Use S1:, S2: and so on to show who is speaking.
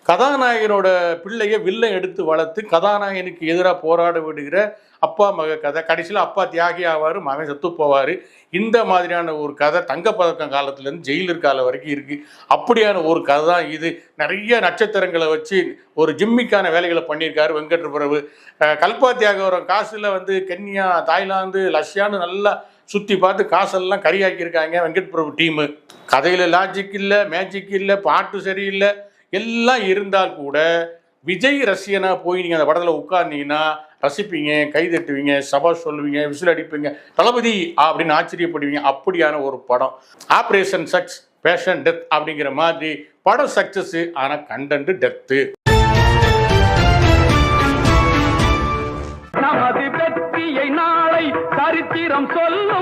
S1: கதாநாயகனோட பிள்ளைய வில்லன் எடுத்து வளர்த்து கதாநாயகனுக்கு எதிராக போராட விடுகிற அப்பா மக கதை. கடைசியில் அப்பா தியாகி ஆவார், மகன் செத்து போவார். இந்த மாதிரியான ஒரு கதை தங்கப்பதக்கம் காலத்துலேருந்து ஜெயிலர் காலம் வரைக்கும் இருக்குது. அப்படியான ஒரு கதை தான் இது. நிறைய நட்சத்திரங்களை வச்சு ஒரு ஜிம்மிக்கான வேலைகளை பண்ணியிருக்காரு வெங்கட் பிரபு. கல்பா தியாகவரம் காசில் கென்யா, தாய்லாந்து, ரஷ்யான்னு நல்லா சுற்றி பார்த்து காசெல்லாம் கரியாக்கியிருக்காங்க வெங்கட் பிரபு டீமு. கதையில் லாஜிக் இல்லை, மேஜிக் இல்லை, பாட்டு சரியில்லை, எல்லாம் இருந்தால் கூட விஜய் ரசிகனா போய் நீங்கள் அந்த படத்தில் உட்கார்ந்தீங்கன்னா ரசிப்பீங்க, கை தட்டுவீங்க, சபாஷ் சொல்லுவீங்க, விசில் அடிப்பீங்க, தளபதி அப்படின்னு ஆச்சரியப்படுவீங்க. அப்படியான ஒரு படம். ஆப்ரேஷன் சக்ஸ் பேஷன் டெத் அப்படிங்கிற மாதிரி படம் சக்சஸ், ஆனால் கண்டென்ட் டெத்து.
S2: நமது வெற்றியை நாளை சரித்திரம் சொல்ல